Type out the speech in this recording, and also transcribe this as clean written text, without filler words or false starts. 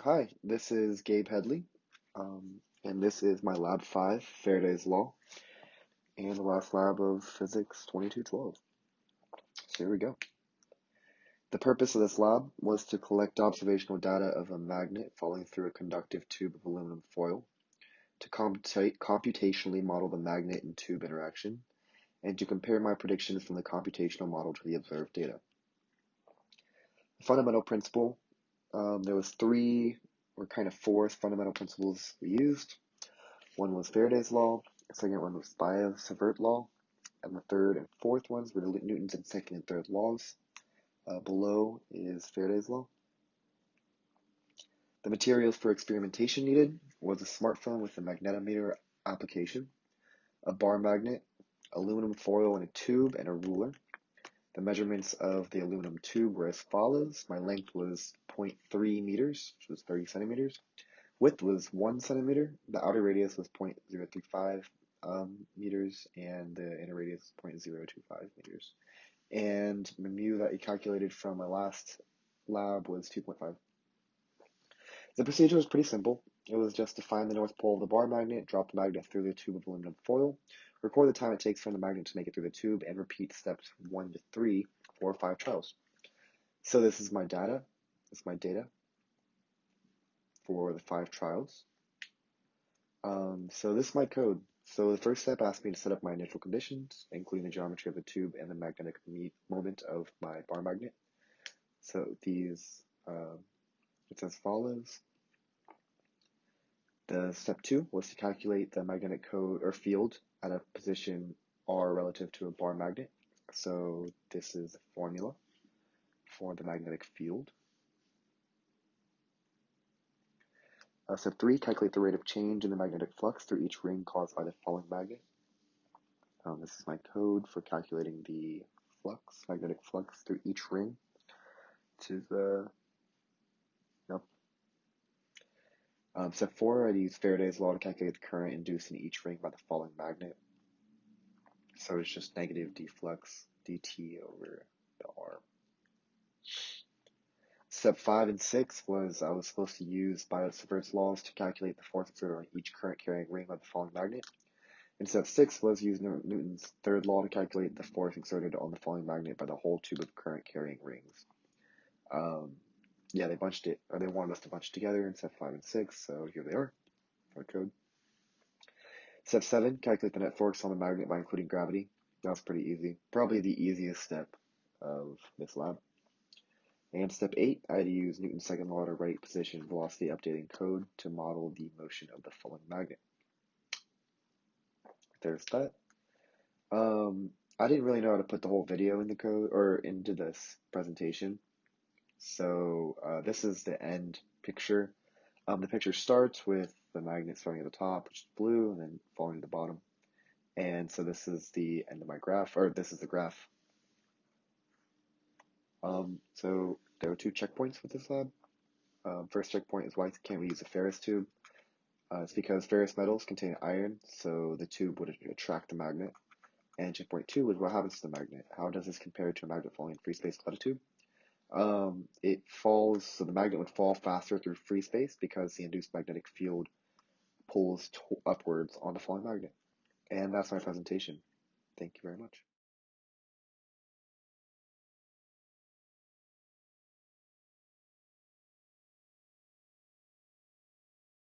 Hi, this is Gabe Headley, and this is my Lab 5, Faraday's Law, and the last lab of Physics 2212. So here we go. The purpose of this lab was to collect observational data of a magnet falling through a conductive tube of aluminum foil, to computationally model the magnet and tube interaction, and to compare my predictions from the computational model to the observed data. The fundamental principle, there was four fundamental principles we used. One was Faraday's law, the second one was Biot-Savart law, and the third and fourth ones were Newton's and second and third laws. Below is Faraday's law. The materials for experimentation needed was a smartphone with a magnetometer application, a bar magnet, aluminum foil in a tube, and a ruler. The measurements of the aluminum tube were as follows. My length was 0.3 meters, which was 30 centimeters. Width was 1 centimeter. The outer radius was 0.035 meters, and the inner radius is 0.025 meters. And the mu that you calculated from my last lab was 2.5. The procedure was pretty simple. It was just to find the north pole of the bar magnet, drop the magnet through the tube of aluminum foil, record the time it takes for the magnet to make it through the tube, and repeat steps 1 to 3 for 5 trials. So this is my data. This is my data for the 5 trials. So this is my code. So the first step asked me to set up my initial conditions, including the geometry of the tube and the magnetic moment of my bar magnet. So these, it's as follows. The step 2 was to calculate the magnetic code or field at a position R relative to a bar magnet. So this is the formula for the magnetic field. Step 3, calculate the rate of change in the magnetic flux through each ring caused by the falling magnet. This is my code for calculating the magnetic flux through each ring, which is Step 4, I'd use Faraday's law to calculate the current induced in each ring by the falling magnet. So it's just negative d flux dt over the r. Step 5 and 6 was I was supposed to use Biot-Savart's laws to calculate the force exerted on each current carrying ring by the falling magnet. And step 6 was use Newton's third law to calculate the force exerted on the falling magnet by the whole tube of current carrying rings. They wanted us to bunch it together in step 5 and 6, so here they are, our code. Step 7, calculate the net force on the magnet by including gravity. That was pretty easy. Probably the easiest step of this lab. And step 8, I had to use Newton's second law to write position velocity updating code to model the motion of the falling magnet. There's that. I didn't really know how to put the whole video in the code or into this presentation. So this is the end picture. The picture starts with the magnet starting at the top, which is blue, and then falling to the bottom. And so this is the end of my graph, or this is the graph. So there are 2 checkpoints with this lab. First checkpoint is why can't we use a ferrous tube? It's because ferrous metals contain iron, so the tube would attract the magnet. And checkpoint 2 is what happens to the magnet. How does this compare to a magnet falling in free space without a tube? It falls, so the magnet would fall faster through free space because the induced magnetic field pulls upwards on the falling magnet. And that's my presentation. Thank you very much.